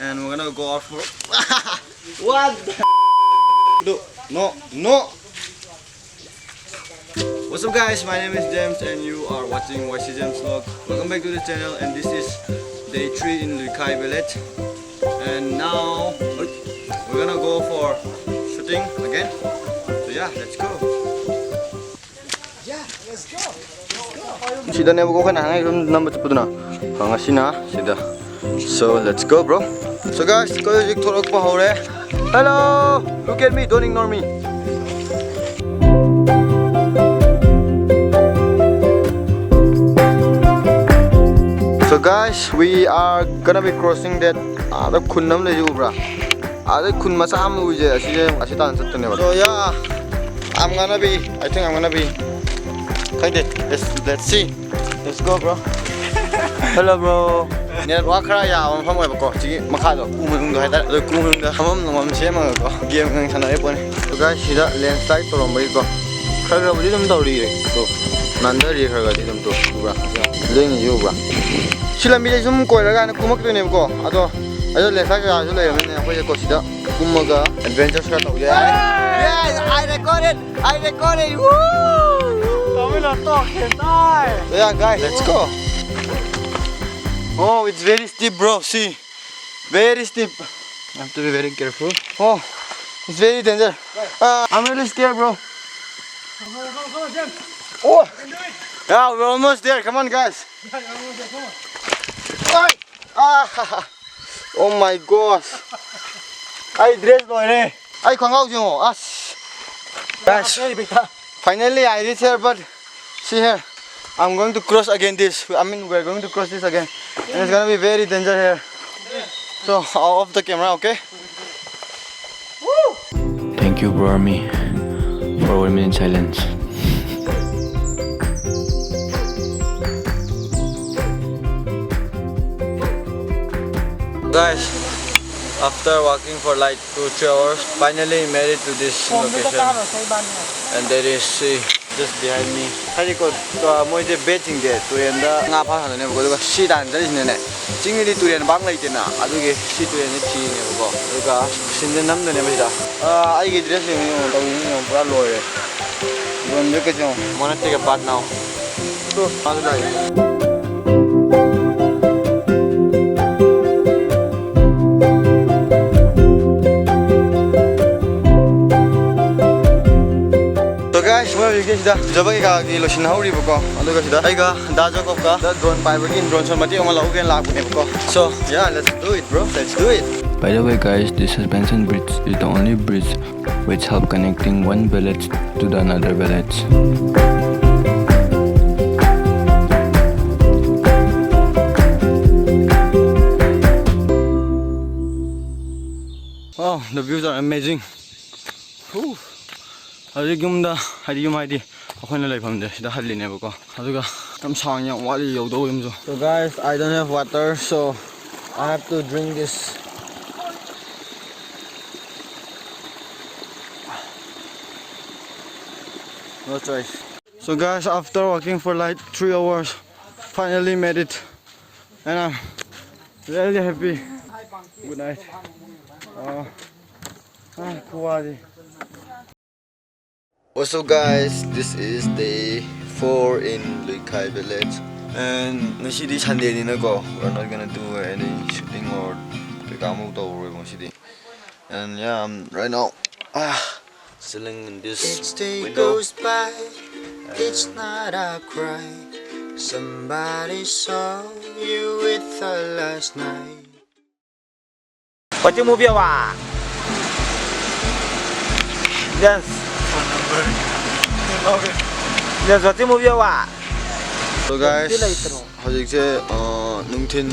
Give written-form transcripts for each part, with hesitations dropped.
And we're gonna go out for what the no. What's up guys, my name is James and you are watching Jamz Vlogs. Welcome back to the channel, and this is day 3 in Loikhai village. And now we're gonna go for shooting again. So yeah, let's go. Sida never go kana hangai number chapuduna. Hanga sina sida. So let's go, bro. So guys, ko jik thorak pa hore. Hello, look at me, don't ignore me. So guys, we are gonna be crossing that other kunnam le bra. Other kun masam uje asitan satne ba. So yeah, I think I'm gonna be like that. Let's see. Let's go, bro. Hello, bro. Net walk ya on pham ba ko chi makha do kumung do haida do kumung da hamam ngam sema ko game ngang sanai pone. So guys, sida landslide to rombai ko khara budi dum dawri so nanda ri khara ga dum to bra leng yu bra sila mi sum ko ra ga na kumak to ne ko ado landslide ga so le ne ko ko sida kumaga adventure ka to ya. Yes, I recorded. Woo! So yeah guys, let's go. Oh, it's very steep, bro. See, very steep. I have to be very careful. Oh, it's very dangerous. I'm really scared, bro. Come on, Jim. Oh, You can do it. yeah, we're almost there. Come on, guys. Yeah, you're almost there. Come on. Ah, oh my gosh. I dressed already. I can't go, Jimo. Guys, finally I reached here, but see here. I'm going to cross again this. We're going to cross this again. And it's gonna be very dangerous here. So, I'll off the camera, okay? Woo! Thank you, bro, me, for 1 minute silence. Guys, after walking for like 2-3 hours, finally made it to this location. And there is sea just behind me. Hari ko moi je betting de turen da nga pha ha ne ko da si dan da ne ne jing ri turen bang lai te na adu ge si turen ne thi ne ko da sin de nam de ne ba da ai ge dress le ne to ni pura lo re don de ke jo mona take a bath now to ma da sida jaba ka gi lo shin hauri bako aduga sida ai ga da jakob ka da drone pai ba kin drone shot mati ong lau gen lag ne bako. So yeah, let's do it, bro. Let's do it. By the way, guys, this suspension bridge is the only bridge which help connecting one village to the another village. Oh, the views are amazing. Whew. Yumda yum ID akhona laifam de da halli ne bako aduga tam sang yang wali yodo yum so. So guys, I don't have water, so I have to drink this. No choice. So guys, after walking for like 3 hours, finally made it, and I'm really happy. Good night. Kuwadi. What's up guys, this is day 4 in Loikhai village, and ngasi Sunday ni na ko. We're not gonna do any shooting or kamo to ngasi. And yeah, I'm right now chilling in this window. Goes by, it's not a cry. Somebody saw you with her last night. What you move your Yes. Yes, what you move your So guys, hojikse nungtin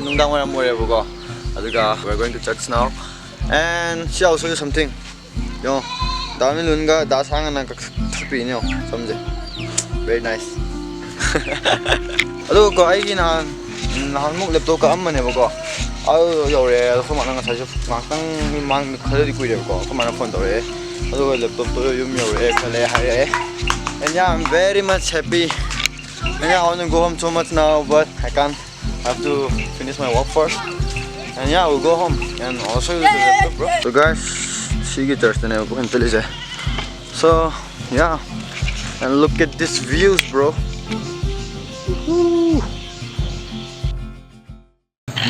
nungdang wala mo re bugo. Aduga we're going to church now, and she also do something. Yo, dami lunga da sanga na kapi nyo, samje. Very nice. Adu ko ai gina hanmuk laptop ka amma ne bugo. Ayo yo re ko mana nga sajo makang mang khali ku re bugo. Ko mana phone to re. Adu laptop to yum yo re khale hai. And yeah, I'm very much happy. And yeah, I want to go home so much now, but I can't. I have to finish my work first. And yeah, we'll go home and I'll show you the laptop, bro. So guys, see you Thursday night. So yeah, and look at these views, bro.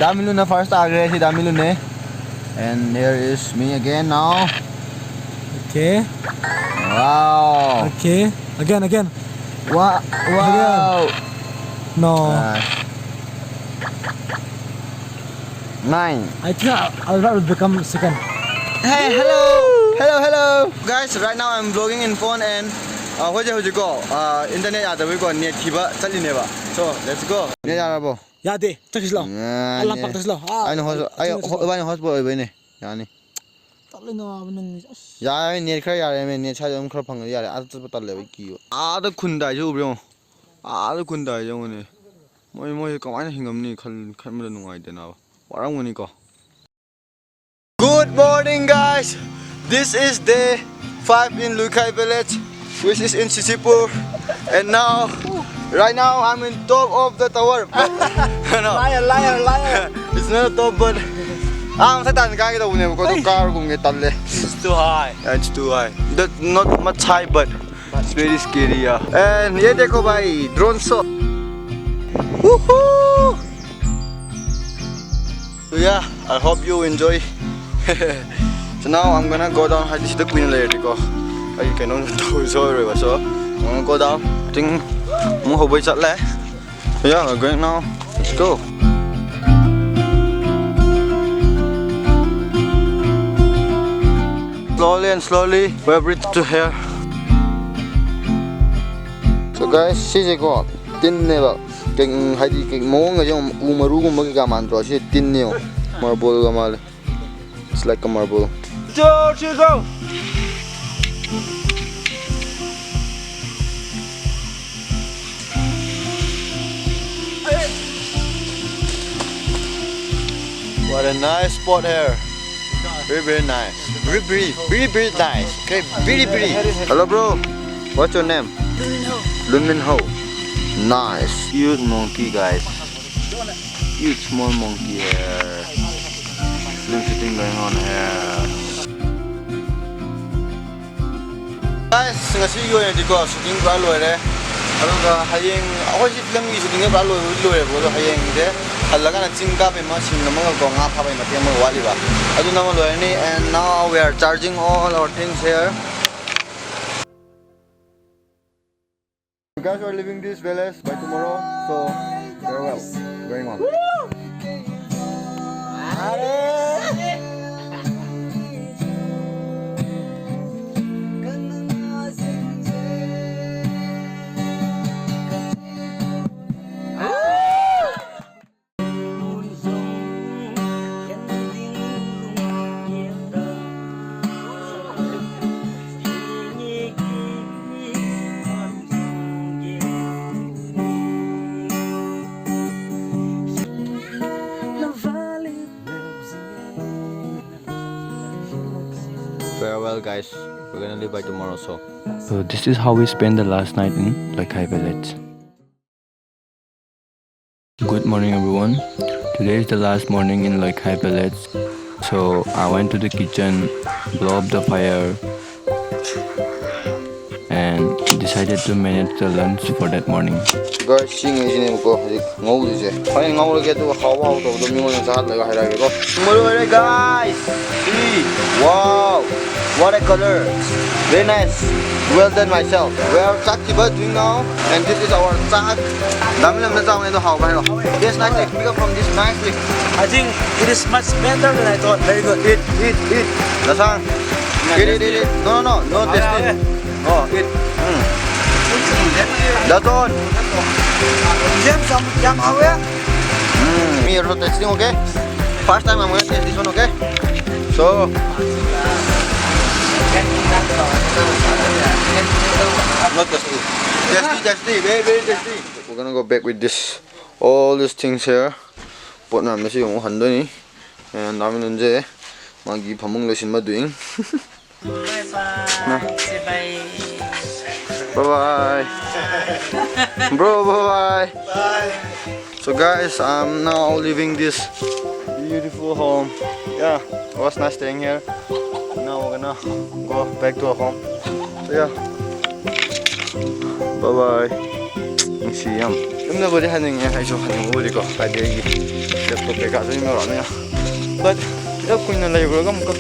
Dami Luna first agre si Dami Luna. And there is me again now. Okay. Wow. Okay. Again. Wow. Wow. No. 9. I think I'll become second. Hey, hello. Guys, right now I'm vlogging in phone and what you go? Internet ada we go net kiba chali neba. So let's go. Net arabo. Ya de, tak slow. Allah pak tak slow. I know hotspot oi ne. Yani. Talai no abang. Ya net khara yare me net chha jom khara phang yare a tat tal le ki. A da khunda ju bro. A da khunda ju ne. Moi kamai hingam ni khan ma nungai de na. Warang muni ko. Good morning, guys. This is day 5 in Loikhai village, which is in Sisipur. And right now I'm in top of the tower. No. Liar. It's not a top, but I'm satan ka kita punya ko car kung talle. It's too high. Yeah, it's too high. That's not much high, but it's very scary. Yeah. And ye dekho bhai, drone shot. Woohoo! So yeah, I hope you enjoy. So now I'm gonna go down. This is the queen layer because I cannot do so. So I'm gonna go down. I think I'm gonna chat le. So yeah, we're going now. Let's go. Slowly, we've reached to here. So guys, see go. Tin never. King Heidi King Mong Umaru Magamanto, she tin new marble gamal. It's like a marble. Go. What a nice spot here. Very nice. Very nice. Okay, very. Hello bro. What's your name? Lunmin Ho. Nice. Cute monkey, guys. Cute small monkey here. Slim fitting going on here. Guys, ngasi yo yang diko shooting pra loire. Aduga hayeng akoi si film gi shooting pra loire bo hayeng de halaga na chingka pe ma sim na mangal ko nga pha bai ma te ma wali ba. Adu na ma loire ni, and now we are charging all our things here. You guys are leaving this village by tomorrow, so farewell. Going on. Farewell, guys. We're gonna leave by tomorrow, so. So this is how we spent the last night in Loikhai village. Good morning, everyone. Today is the last morning in Loikhai village. So I went to the kitchen, blow up the fire, and decided to manage the lunch for that morning. Guys, seeing is in go. Ngau je. Hai ngau ke tu how to do mi mon sa la hai ra ke ko. Tomorrow, guys. See. Wow. What a color. Very nice. Well done myself. We are chak tiba doing now, and this is our chak. Dami lam na chak ne to how bai ro. Yes, nicely. Pick up from this nicely. I think it is much better than I thought. Very good. Eat. Lasang. Eat. No, taste it. Oh, eat. That's all. Jam how ya? Me also tasting, okay? First time I'm gonna taste this one, okay? So not tasty. Tasty, very tasty. We're gonna go back with this, all these things here. But now I'm just going to do, and I'm going to magi pamung lesin ma doing. Bye. Bro, bye. So guys, I'm now leaving this beautiful home. Yeah, it was nice staying here. Now we're gonna go back to our home. So yeah, bye bye. See you. Nobody having a high show and would go by the laptop because I'm not on. But the queen and labor come go.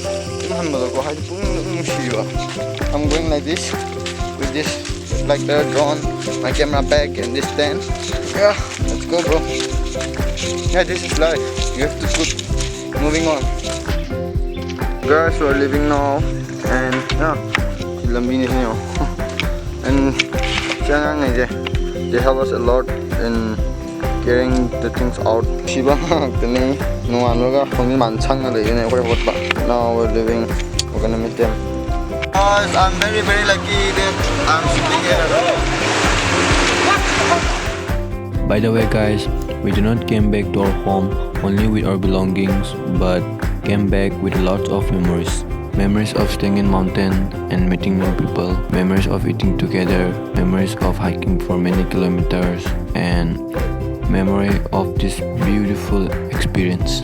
I'm going like this with this like the drone, my camera bag and this stand. Yeah, let's go, bro. Yeah, this is life. You have to keep moving on. Guys, we're leaving now, and yeah, and they help us a lot in getting the things out. Now we're leaving. We're gonna meet them. Guys, I'm very lucky that I'm sitting here. By the way guys, we do not came back to our home only with our belongings, but came back with lots of memories. Memories of staying in mountain and meeting new people, memories of eating together, memories of hiking for many kilometers, and memory of this beautiful experience.